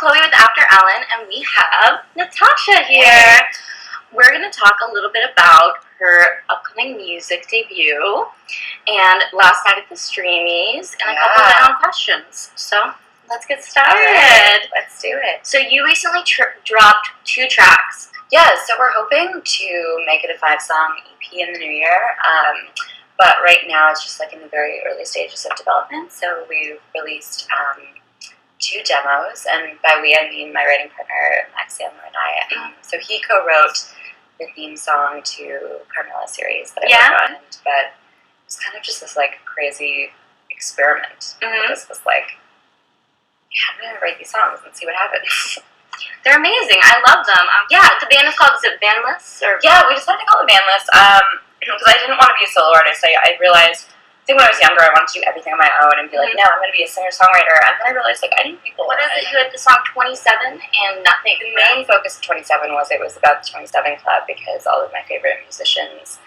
Chloe with After Ellen, and we have Natasha here. Hey. We're going to talk a little bit about her upcoming music debut and last night at the Streamys and a couple of my own questions. So let's get started. Right, let's do it. So you recently dropped 2 tracks. Yeah, so we're hoping to make it a 5-song EP in the new year. But right now it's just like in the very early stages of development. So we've released 2 demos, and by we I mean my writing partner Maxiam and I. So he co-wrote the theme song to Carmilla series that I worked on, but it's kind of just this like crazy experiment. Just this like, I'm gonna write these songs and see what happens. They're amazing. I love them. The band is called, is it Bandless? Or? Yeah, we decided to call it Bandless because I didn't want to be a solo artist. I realized, I think when I was younger, I wanted to do everything on my own and be like, no, I'm going to be a singer-songwriter. And then I realized, like, I need people. What is it? You had the song 27 and Nothing. The main focus of 27 was about the 27 Club because all of my favorite musicians,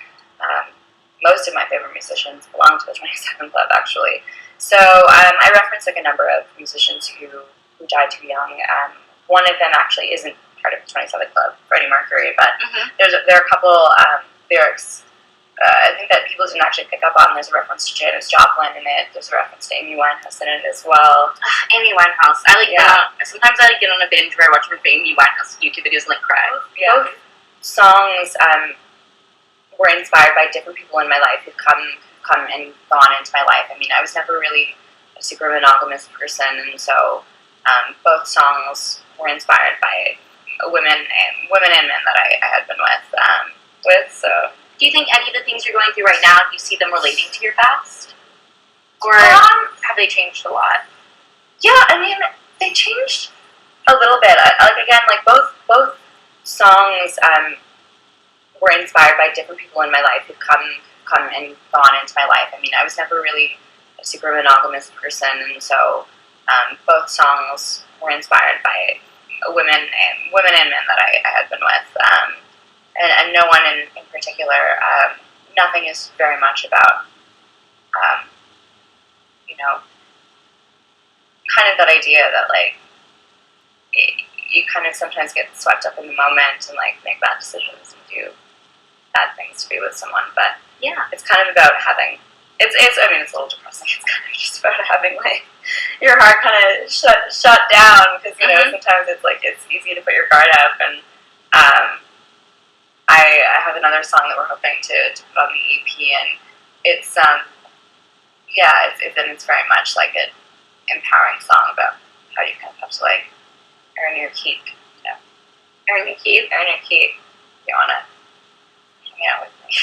most of my favorite musicians belong to the 27 Club, actually. So I referenced, like, a number of musicians who died too young. One of them actually isn't part of the 27 Club, Freddie Mercury, but there are a couple lyrics I think that people didn't actually pick up on. There's a reference to Janis Joplin in it. There's a reference to Amy Winehouse in it as well. Amy Winehouse. I like that. Sometimes I get on a binge where I watch Amy Winehouse YouTube videos and like cry. Both songs were inspired by different people in my life who've come and gone into my life. I mean, I was never really a super monogamous person, and so both songs were inspired by women and men that I had been with. So. Do you think any of the things you're going through right now, do you see them relating to your past? Or have they changed a lot? Yeah, I mean, they changed a little bit. Both songs were inspired by different people in my life who've come and gone into my life. I mean, I was never really a super monogamous person, and so both songs were inspired by women and men that I had been with. And no one in particular. Nothing is very much about, kind of that idea that, like, you kind of sometimes get swept up in the moment and, like, make bad decisions and do bad things to be with someone. But, yeah, it's kind of about having, it's a little depressing. It's kind of just about having, like, your heart kind of shut down because, sometimes it's, like, it's easy to put your guard up. And, I have another song that we're hoping to put on the EP, and it's it's very much like an empowering song about how you kind of have to like earn your keep. Earn your keep. You wanna hang out with me?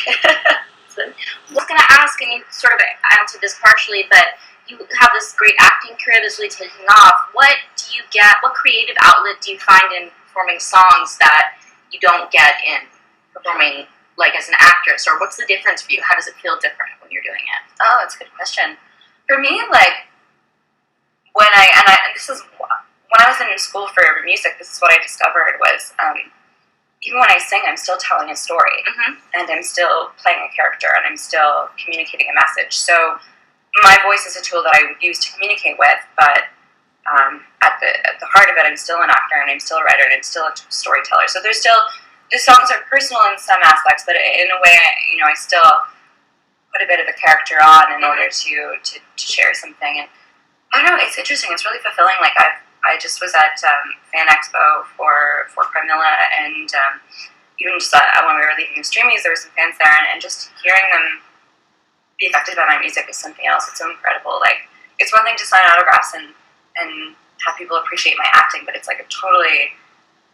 So, I was gonna ask, and you sort of answered this partially, but you have this great acting career that's really taking off. What creative outlet do you find in performing songs that you don't get in performing, like, as an actress? Or what's the difference for you? How does it feel different when you're doing it? Oh, that's a good question. For me, like, when I was in school for music, this is what I discovered was, even when I sing, I'm still telling a story, and I'm still playing a character, and I'm still communicating a message. So my voice is a tool that I use to communicate with, but at the heart of it, I'm still an actor, and I'm still a writer, and I'm still a storyteller. So the songs are personal in some aspects, but in a way, I still put a bit of a character on in order to share something. And I don't know, it's interesting. It's really fulfilling. Like, I just was at Fan Expo for Carmilla, and even just when we were leaving the Streamys, there were some fans there, and just hearing them be affected by my music is something else. It's so incredible. Like, it's one thing to sign autographs and have people appreciate my acting, but it's like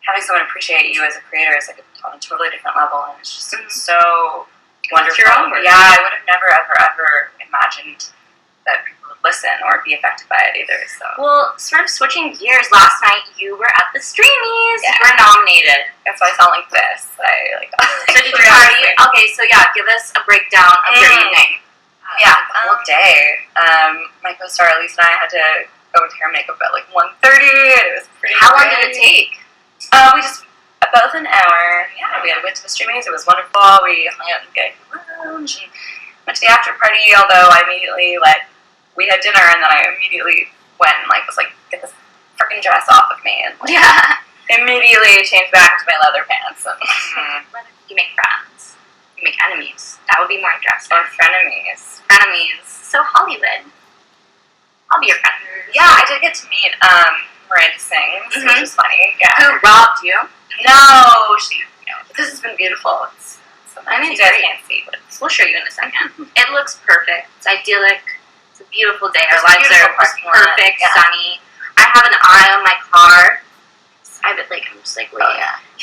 having someone appreciate you as a creator is like on a totally different level, and it's just so wonderful. Yeah, I would have never, ever imagined that people would listen or be affected by it either. So, well, sort of switching gears, last night you were at the Streamys. Yeah. You were nominated. That's why I sound like this. So did you party? Okay, so yeah, give us a breakdown of your evening. The whole day. My co-star Elise and I had to go with hair and makeup at like 1:30. It was pretty. How long did it take? We just about an hour. Yeah, we went to the Streamys. It was wonderful. We hung out in the lounge and went to the after party. Although I immediately we had dinner, and then I immediately went and was like, get this freaking dress off of me, and immediately change back to my leather pants. And You make friends. You make enemies. That would be more interesting. or frenemies. Frenemies. So Hollywood. I'll be your friend. Yeah, I did get to meet Miranda Sings, which was funny. Yeah. Who robbed you? No, she. This has been beautiful. It's so nice. mean, You guys great. can't see, but We'll show you in a second. It looks perfect. It's idyllic. It's a beautiful day. Our It's a lives are beautiful parking lot. perfect, Yeah. sunny. I have an eye on my car. I have it like, I'm just like, waiting.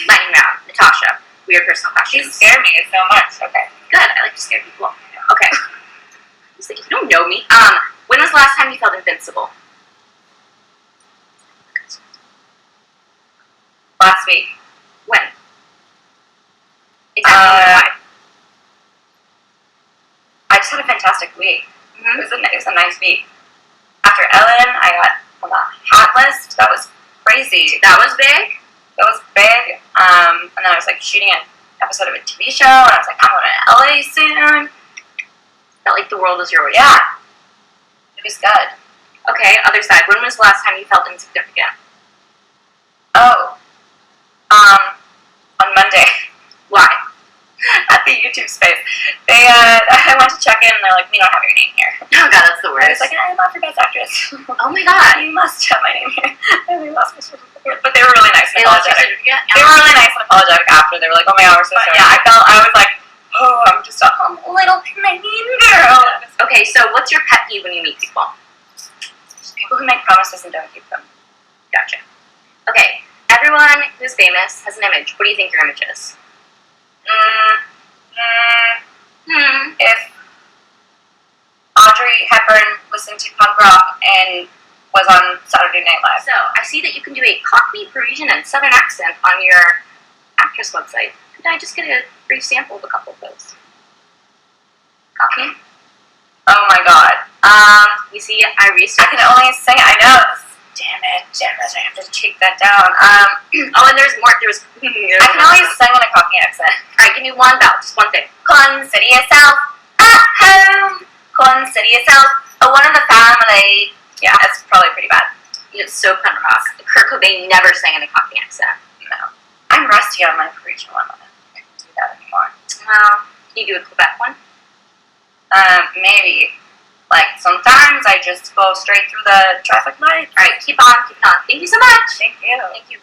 Lightning round. Natasha. Weird personal she questions. scared me so much. Okay. Good. I like to scare people. Okay. It's like, you don't know me. When was the last time you felt invincible? Last week. When? Exactly. Why? I just had a fantastic week. Mm-hmm. It was a nice week. After Ellen, I got on the hot list. That was crazy. That was big? That was big. And then I was like shooting an episode of a TV show, and I was like, I'm going to LA soon. Felt like the world was your oyster. Yeah. It was good. Okay, other side. When was the last time you felt insignificant? Oh. On Monday. Why? At the YouTube space. I went to check in, and they're like, we don't have your name here. Oh god, that's the I was worst. like, I'm not for best actress. Oh my god. You must have my name here. And they lost my certificate. But they were really nice and They lost your apologetic. certificate? They were really nice and apologetic after. They were like, oh my god, we're so sorry. Yeah, I was like, oh, I'm just a little Canadian girl. Okay, so what's your pet peeve when you meet people? People who make promises and don't keep them. Gotcha. Okay, everyone who's famous has an image. What do you think your image is? If Audrey Hepburn listened to punk rock and was on Saturday Night Live. So, I see that you can do a Cockney, Parisian, and Southern accent on your actress website. Could I just get a brief sample of a couple of those? Cockney? Oh my god. You see, I I researched. can only sing. I know. Damn it. I have to take that down. Oh, and there's more. I I can only sing in a Cockney accent. Alright, give me one vowel, just one thing. Consider yourself at home. Consider yourself a one in the family. Yeah, that's probably pretty bad. It's so punk rock. Kurt Cobain never sang in a Cockney accent. No. I'm rusty on my Parisian one. I can't do that anymore. Well, can you do a Quebec one? Maybe. Like, sometimes I just go straight through the traffic light. Alright, keep on, keep on. Thank you so much. Thank you. Thank you.